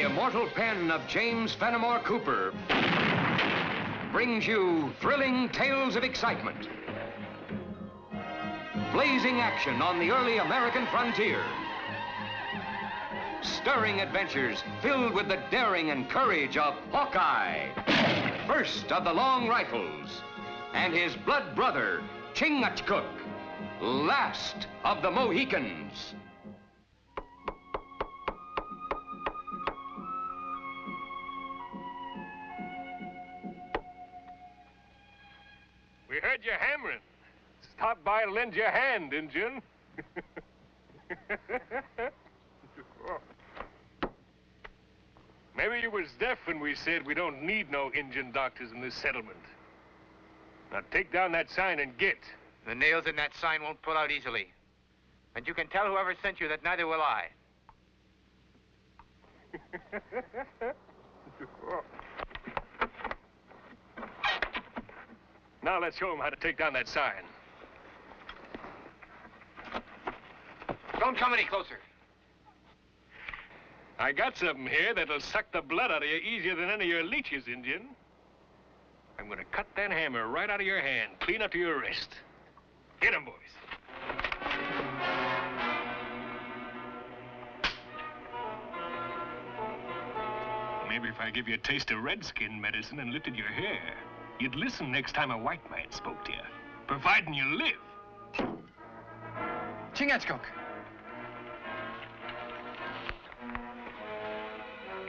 immortal pen of James Fenimore Cooper brings you thrilling tales of excitement, blazing action on the early American frontier, stirring adventures filled with the daring and courage of Hawkeye, first of the long rifles, and his blood brother, Chingachgook, last of the Mohicans. We heard you hammering. Stop by and lend your hand, Injun. Maybe you was deaf when we said we don't need no Injun doctors in this settlement. Now take down that sign and get. The nails in that sign won't pull out easily. And you can tell whoever sent you that neither will I. Now let's show him how to take down that sign. Don't come any closer. I got something here that'll suck the blood out of you easier than any of your leeches, Indian. I'm gonna cut that hammer right out of your hand, clean up to your wrist. Get him, boys. Maybe if I give you a taste of redskin medicine and lifted your hair, you'd listen next time a white man spoke to you, providing you live. Chingachgook.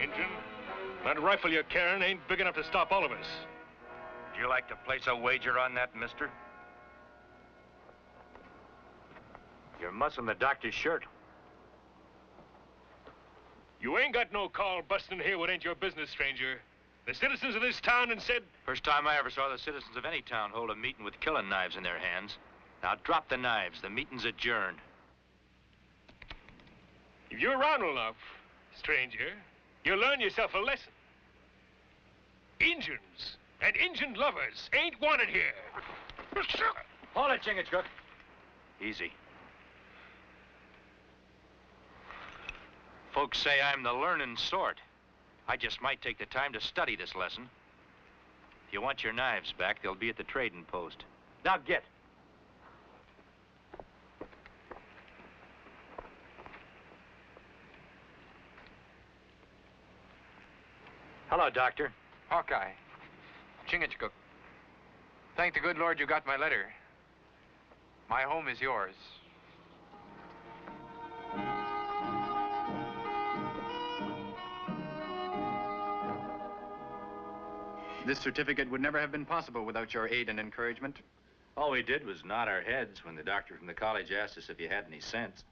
Injun, that rifle you're carrying ain't big enough to stop all of us. Would you like to place a wager on that, mister? You're mussing the doctor's shirt. You ain't got no call busting here what ain't your business, stranger. The citizens of this town and said... First time I ever saw the citizens of any town hold a meeting with killing knives in their hands. Now drop the knives. The meeting's adjourned. If you're around enough, stranger, you'll learn yourself a lesson. Injuns and Injun lovers ain't wanted here. Hold it, Chingachgook. Easy. Folks say I'm the learning sort. I just might take the time to study this lesson. If you want your knives back, they'll be at the trading post. Now get. Hello, Doctor. Hawkeye. Chingachgook. Thank the good Lord you got my letter. My home is yours. This certificate would never have been possible without your aid and encouragement. All we did was nod our heads when the doctor from the college asked us if you had any sense.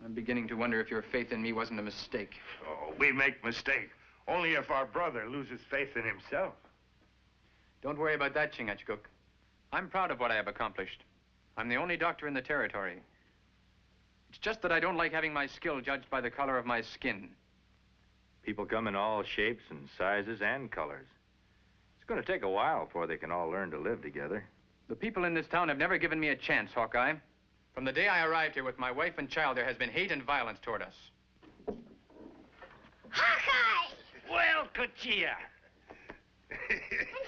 I'm beginning to wonder if your faith in me wasn't a mistake. Oh, we make mistakes. Only if our brother loses faith in himself. Don't worry about that, Chingachgook. I'm proud of what I have accomplished. I'm the only doctor in the territory. It's just that I don't like having my skill judged by the color of my skin. People come in all shapes and sizes and colors. It's going to take a while before they can all learn to live together. The people in this town have never given me a chance, Hawkeye. From the day I arrived here with my wife and child, there has been hate and violence toward us. Hawkeye! Well, Cuchilla. And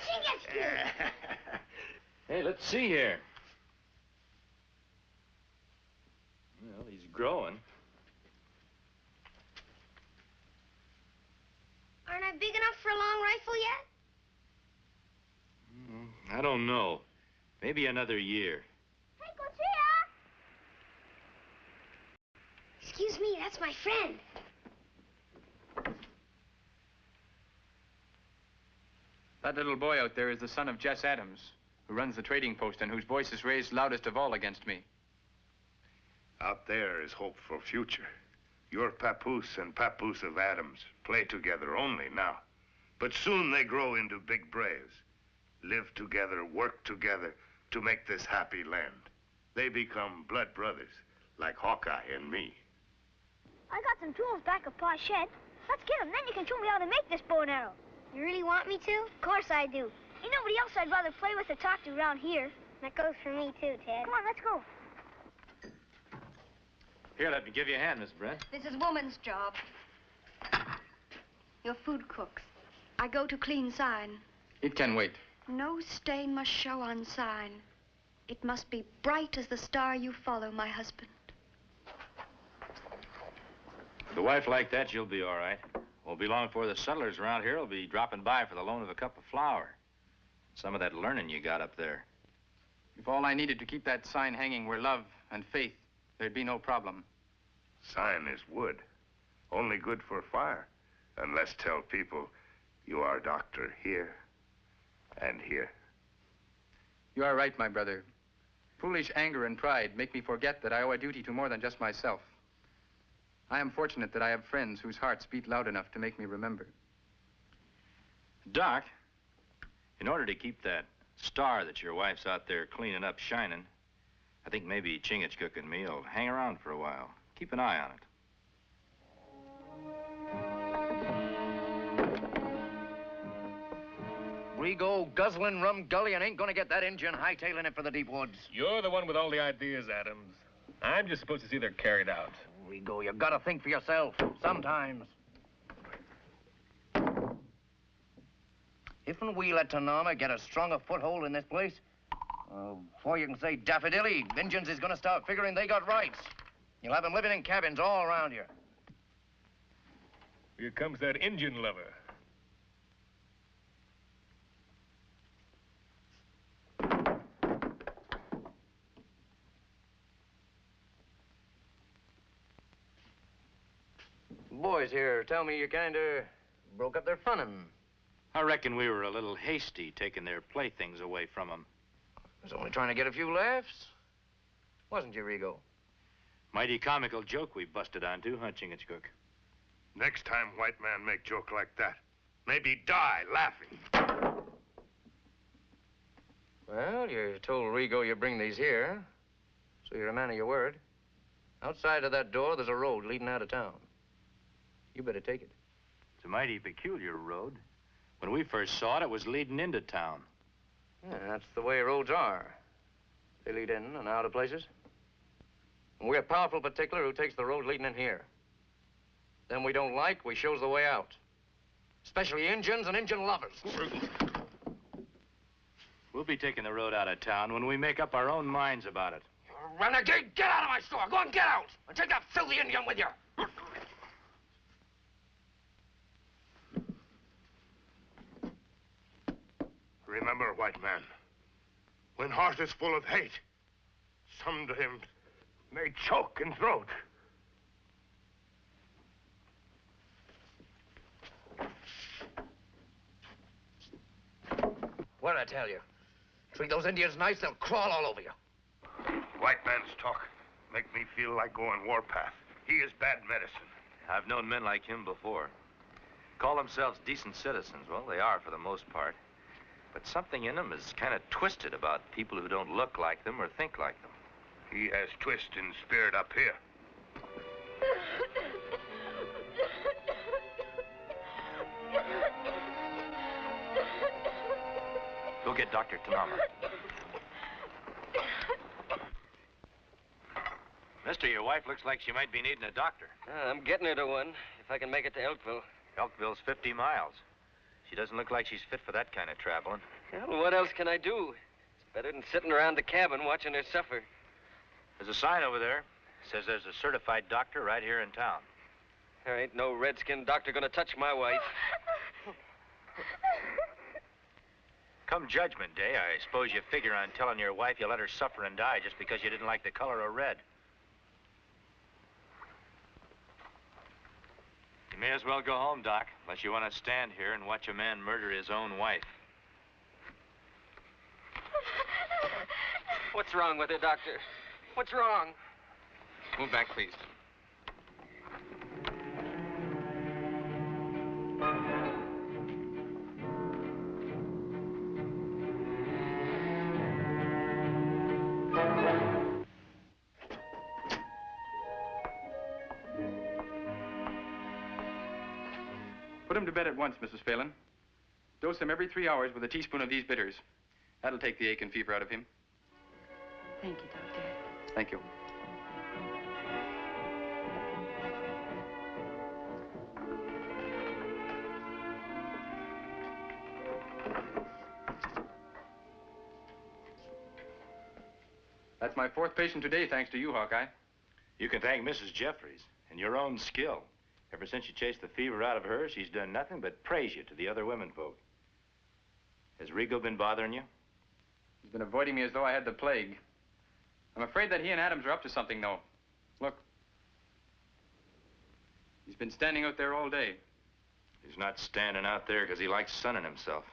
Chingachgook! Hey, let's see here. Well, he's growing. Aren't I big enough for a long rifle yet? I don't know. Maybe another year. Hey, Cuchilla! Excuse me, that's my friend. That little boy out there is the son of Jess Adams, who runs the trading post and whose voice is raised loudest of all against me. Out there is hope for future. Your papoose and papoose of Adams play together only now. But soon they grow into big braves. Live together, work together to make this happy land. They become blood brothers, like Hawkeye and me. I got some tools back at Pa's shed. Let's get them, then you can show me how to make this bow and arrow. You really want me to? Of course I do. Ain't nobody else I'd rather play with or talk to around here. That goes for me too, Ted. Come on, let's go. Here, let me give you a hand, Miss Brent. This is woman's job. Your food cooks. I go to clean sign. It can wait. No stain must show on sign. It must be bright as the star you follow, my husband. With a wife like that, you'll be all right. Won't be long before the settlers around here will be dropping by for the loan of a cup of flour. Some of that learning you got up there. If all I needed to keep that sign hanging were love and faith, there'd be no problem. Sign is wood. Only good for fire. Unless tell people you are doctor here and here. You are right, my brother. Foolish anger and pride make me forget that I owe a duty to more than just myself. I am fortunate that I have friends whose hearts beat loud enough to make me remember. Doc, in order to keep that star that your wife's out there cleaning up shining, I think maybe Chingachgook and me will hang around for a while. Keep an eye on it. Rigo guzzling rum gully and ain't gonna get that engine hightailing it for the deep woods. You're the one with all the ideas, Adams. I'm just supposed to see they're carried out. Rigo, you gotta think for yourself, sometimes. If we let Tanama get a stronger foothold in this place, before you can say daffodilly, Injuns is gonna start figuring they got rights. You'll have them living in cabins all around here. Here comes that Indian lover. Boys here tell me you kinda broke up their funnin'. I reckon we were a little hasty taking their playthings away from them. Was only trying to get a few laughs. Wasn't you, Rigo? Mighty comical joke we busted onto, huh, Chingachgook? Next time white man make joke like that, maybe die laughing. Well, you told Rigo you bring these here, so you're a man of your word. Outside of that door, there's a road leading out of town. You better take it. It's a mighty peculiar road. When we first saw it, it was leading into town. Yeah, that's the way roads are. They lead in and out of places. And we're powerful particular who takes the road leading in here. Them we don't like, we shows the way out. Especially Injuns and Injun lovers. We'll be taking the road out of town when we make up our own minds about it. You renegade, get out of my store. Go and get out. And take that filthy Indian with you. Remember, white man, when heart is full of hate, sometimes may choke in throat. What'd I tell you? Treat those Indians nice, they'll crawl all over you. White man's talk make me feel like going warpath. He is bad medicine. I've known men like him before. Call themselves decent citizens. Well, they are for the most part. But something in them is kind of twisted about people who don't look like them or think like them. He has twist in spirit up here. Go get Dr. Tanama. Mister, your wife looks like she might be needing a doctor. I'm getting her to one, if I can make it to Elkville. Elkville's 50 miles. She doesn't look like she's fit for that kind of traveling. Well, what else can I do? It's better than sitting around the cabin watching her suffer. There's a sign over there. Says there's a certified doctor right here in town. There ain't no redskin doctor gonna touch my wife. Come Judgment Day, I suppose you figure on telling your wife you let her suffer and die just because you didn't like the color of red. You may as well go home, Doc, unless you want to stand here and watch a man murder his own wife. What's wrong with her, Doctor? What's wrong? Move back, please. Put him to bed at once, Mrs. Phelan. Dose him every 3 hours with a teaspoon of these bitters. That'll take the ache and fever out of him. Thank you, Doctor. Thank you. That's my 4th patient today, thanks to you, Hawkeye. You can thank Mrs. Jeffries and your own skill. Ever since you chased the fever out of her, she's done nothing but praise you to the other women folk. Has Rigo been bothering you? He's been avoiding me as though I had the plague. I'm afraid that he and Adams are up to something, though. Look. He's been standing out there all day. He's not standing out there because he likes sunning himself.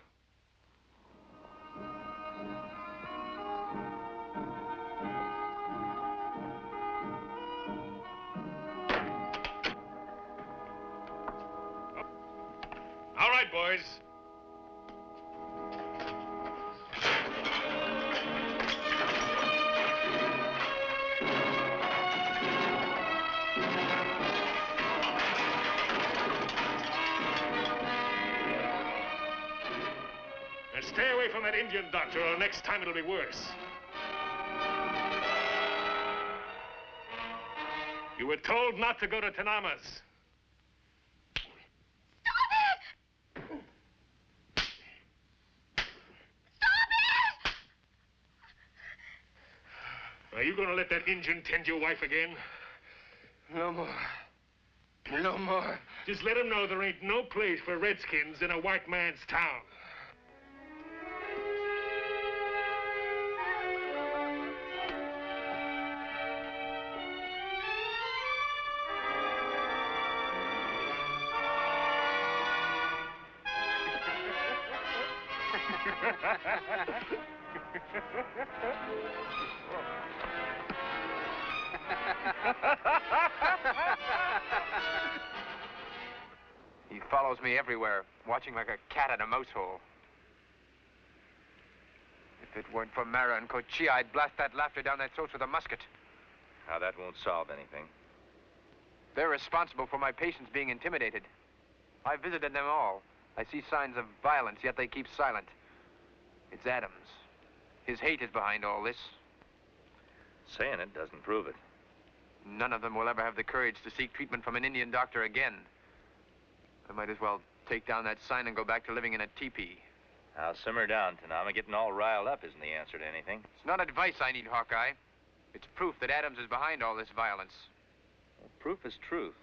All right, boys. Now stay away from that Indian doctor, or next time it'll be worse. You were told not to go to Tanama's. Are you gonna let that Injun tend your wife again? No more. No more. Just let him know there ain't no place for redskins in a white man's town. He follows me everywhere, watching like a cat at a mouse hole. If it weren't for Mara and Cochia, I'd blast that laughter down that throat with a musket. Now, that won't solve anything. They're responsible for my patients being intimidated. I visited them all. I see signs of violence, yet they keep silent. It's Adams. His hate is behind all this. Saying it doesn't prove it. None of them will ever have the courage to seek treatment from an Indian doctor again. I might as well take down that sign and go back to living in a teepee. Now, simmer down, Tanama. Getting all riled up isn't the answer to anything. It's not advice I need, Hawkeye. It's proof that Adams is behind all this violence. Well, proof is truth.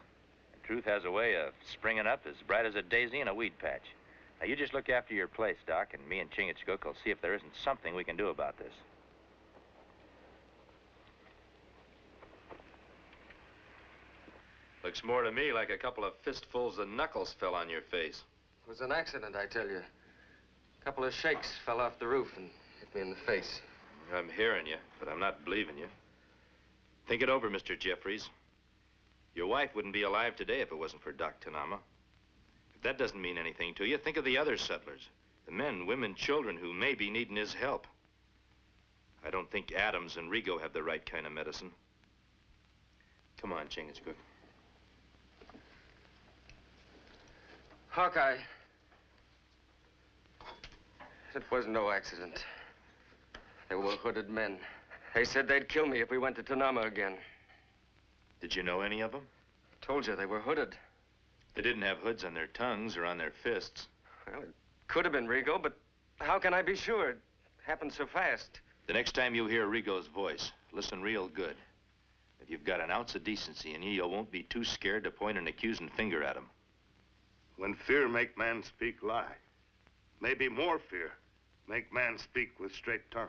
And truth has a way of springing up as bright as a daisy in a weed patch. Now, you just look after your place, Doc, and me and Chingachgook will see if there isn't something we can do about this. Looks more to me like a couple of fistfuls of knuckles fell on your face. It was an accident, I tell you. A couple of shakes fell off the roof and hit me in the face. I'm hearing you, but I'm not believing you. Think it over, Mr. Jeffries. Your wife wouldn't be alive today if it wasn't for Doc Tanama. If that doesn't mean anything to you, think of the other settlers. The men, women, children who may be needing his help. I don't think Adams and Rigo have the right kind of medicine. Come on, Chingachgook. Hawkeye. It was no accident. They were hooded men. They said they'd kill me if we went to Tanama again. Did you know any of them? Told you they were hooded. They didn't have hoods on their tongues or on their fists. Well, it could have been Rigo, but how can I be sure? It happened so fast. The next time you hear Rigo's voice, listen real good. If you've got an ounce of decency in you won't be too scared to point an accusing finger at him. When fear make man speak lie, maybe more fear make man speak with straight tongue.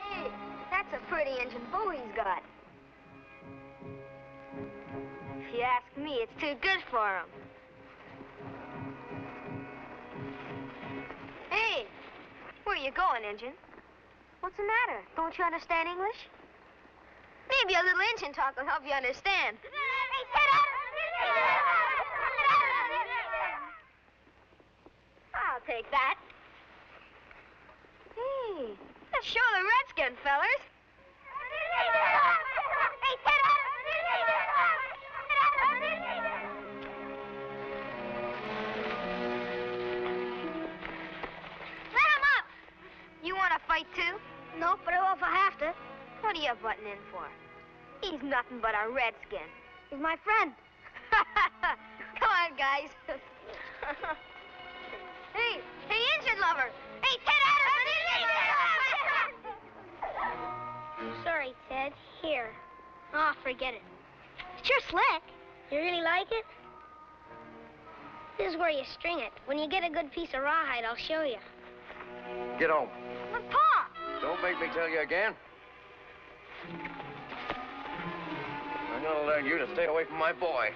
Hey, that's a pretty engine bow he's got. If you ask me, it's too good for him. Hey, where you going, Injun? What's the matter? Don't you understand English? Maybe a little Injun talk will help you understand. I'll take that. Hey, let's show the redskin, fellers. You want to fight too? No, but I will if I have to. What are you butting in for? He's nothing but a redskin. He's my friend. guys. Hey, Injun lover. Hey, Ted Adams, an Injun lover. Sorry, Ted. Here. Oh, forget it. It's your slick. You really like it? This is where you string it. When you get a good piece of rawhide, I'll show you. Get home. But, Pa! Don't make me tell you again. I'm gonna learn you to stay away from my boy.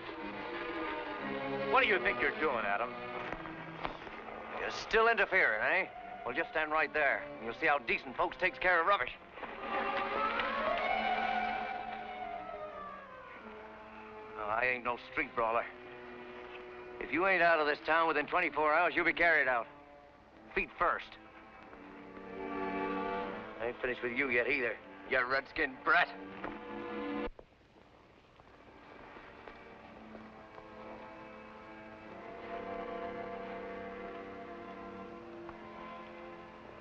What do you think you're doing, Adam? You're still interfering, eh? Well, just stand right there, and you'll see how decent folks takes care of rubbish. No, I ain't no street brawler. If you ain't out of this town within 24 hours, you'll be carried out. Feet first. I ain't finished with you yet either, you red-skinned brat.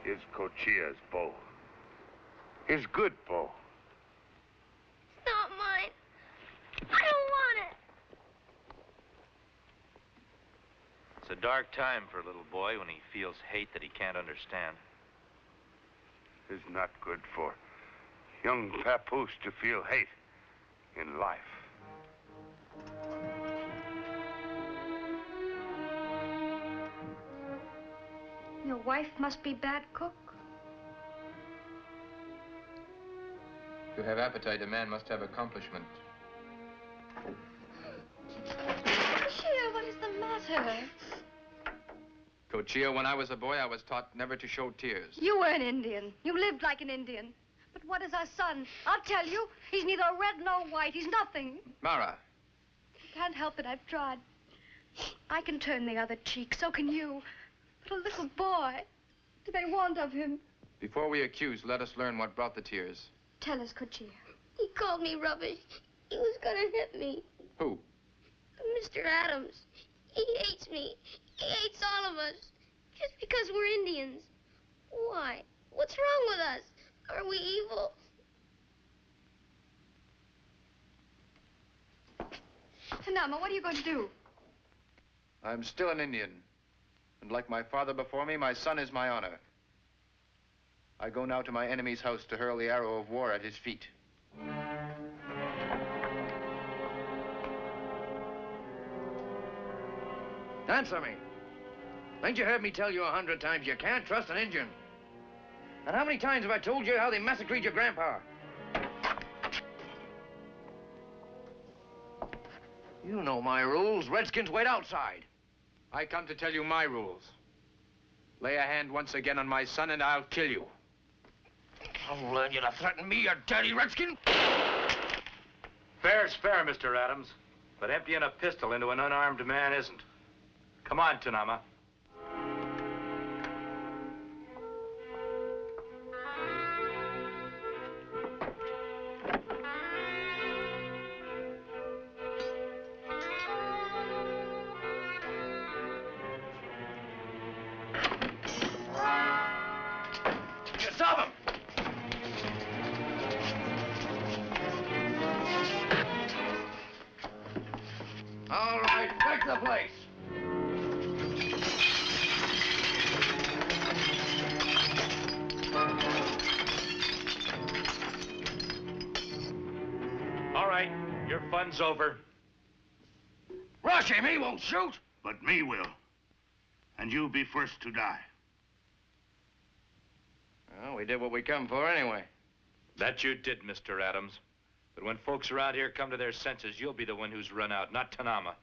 Here's Cochia's bow. His good bow. It's not mine. I don't want it. It's a dark time for a little boy when he feels hate that he can't understand. It's not good for young papoose to feel hate in life. Your wife must be bad cook. To have appetite, a man must have accomplishment. Chia, what is the matter? Cochia, when I was a boy, I was taught never to show tears. You were an Indian. You lived like an Indian. But what is our son? I'll tell you. He's neither red nor white. He's nothing. Mara, Can't help it. I've tried. I can turn the other cheek. So can you. But a little boy. What do they want of him? before we accuse, let us learn what brought the tears. Tell us, Cochia. He called me rubbish. He was gonna hit me. Who? Mr. Adams. He hates me. He hates all of us. Just because we're Indians. Why? What's wrong with us? Are we evil? Tanama, what are you going to do? I'm still an Indian. And like my father before me, my son is my honor. I go now to my enemy's house to hurl the arrow of war at his feet. Answer me. Ain't you heard me tell you 100 times you can't trust an Indian? And how many times have I told you how they massacred your grandpa? You know my rules. Redskins wait outside. I come to tell you my rules. Lay a hand once again on my son and I'll kill you. I'll learn you to threaten me, you dirty redskin. Fair's fair, Mr. Adams. But emptying a pistol into an unarmed man isn't. Come on, Tanama. Stop him! All right, take the place. All right, your fun's over. Rush him, he won't shoot. But me will. And you'll be first to die. Well, we did what we come for anyway. That you did, Mr. Adams. But when folks around here come to their senses, you'll be the one who's run out, not Tanama.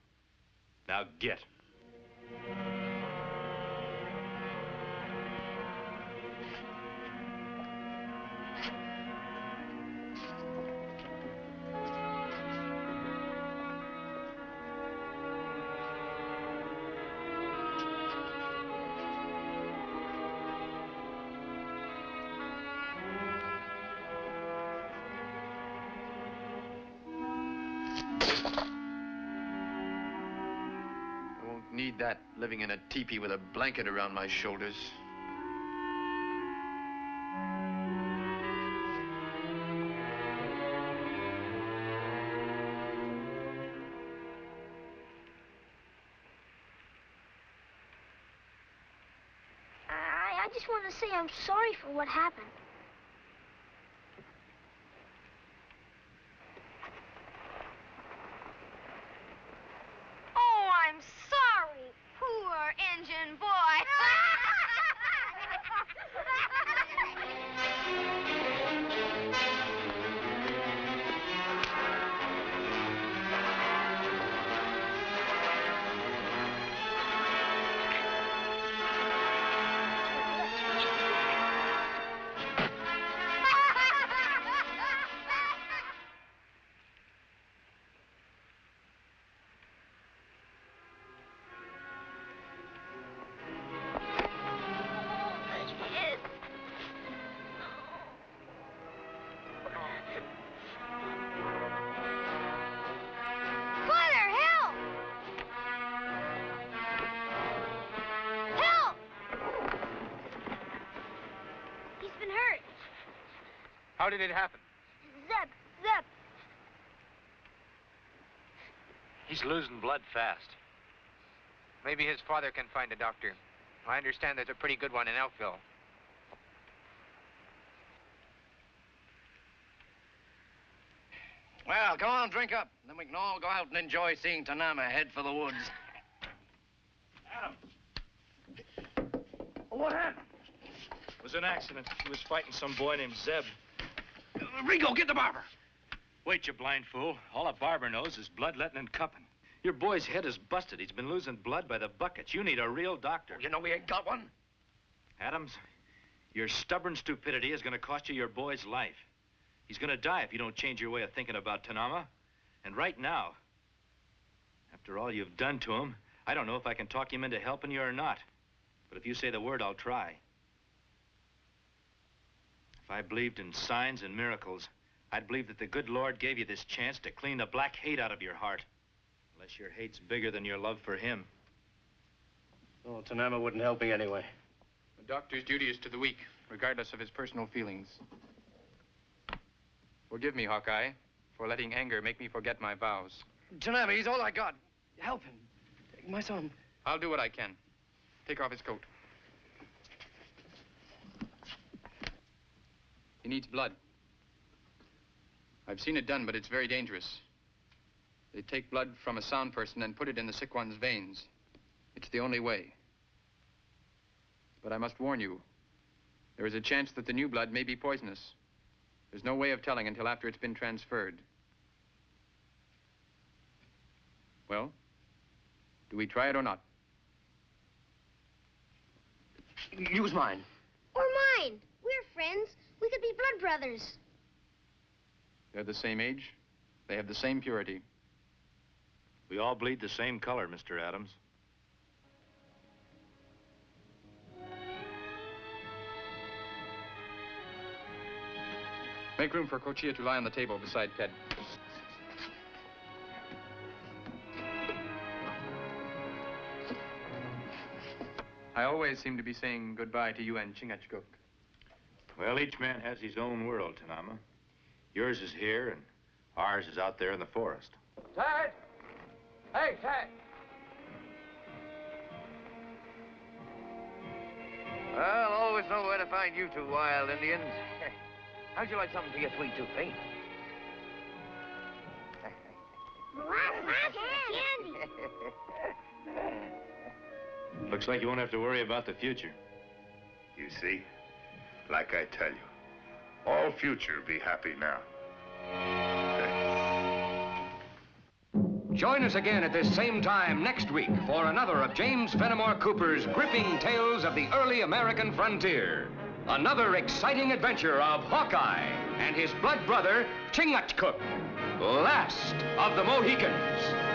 Now get. Need that living in a teepee with a blanket around my shoulders. just want to say I'm sorry for what happened. Oh, I'm sorry, poor engine boy. How did it happen? Zeb. He's losing blood fast. Maybe his father can find a doctor. I understand there's a pretty good one in Elkville. Well, come on, drink up. Then we can all go out and enjoy seeing Tanama head for the woods. Adam! What happened? It was an accident. He was fighting some boy named Zeb. Rico, get the barber. Wait, you blind fool. All a barber knows is bloodletting and cupping. Your boy's head is busted. He's been losing blood by the buckets. You need a real doctor. You know we ain't got one. Adams, your stubborn stupidity is going to cost you your boy's life. He's going to die if you don't change your way of thinking about Tanama. And right now, after all you've done to him, I don't know if I can talk him into helping you or not. But if you say the word, I'll try. If I believed in signs and miracles, I'd believe that the good Lord gave you this chance to clean the black hate out of your heart. Unless your hate's bigger than your love for him. Oh, Tanama wouldn't help me anyway. The doctor's duty is to the weak, regardless of his personal feelings. Forgive me, Hawkeye, for letting anger make me forget my vows. Tanama, he's all I got. Help him. My son. I'll do what I can. Take off his coat. He needs blood. I've seen it done, but it's very dangerous. They take blood from a sound person and put it in the sick one's veins. It's the only way. But I must warn you, there is a chance that the new blood may be poisonous. There's no way of telling until after it's been transferred. Well, do we try it or not? Use mine. Or mine. We're friends. We could be blood brothers. They're the same age. They have the same purity. We all bleed the same color, Mr. Adams. Make room for Cochia to lie on the table beside Ted. I always seem to be saying goodbye to you and Chingachgook. Well, each man has his own world, Tanama. Yours is here, and ours is out there in the forest. Ted! Hey, Ted! I'll always know where to find you two wild Indians. How'd you like something for your sweet tooth, eh? Candy. Looks like you won't have to worry about the future. You see? Like I tell you, all future be happy now. Join us again at this same time next week for another of James Fenimore Cooper's gripping tales of the early American frontier. Another exciting adventure of Hawkeye and his blood brother, Chingachgook, last of the Mohicans.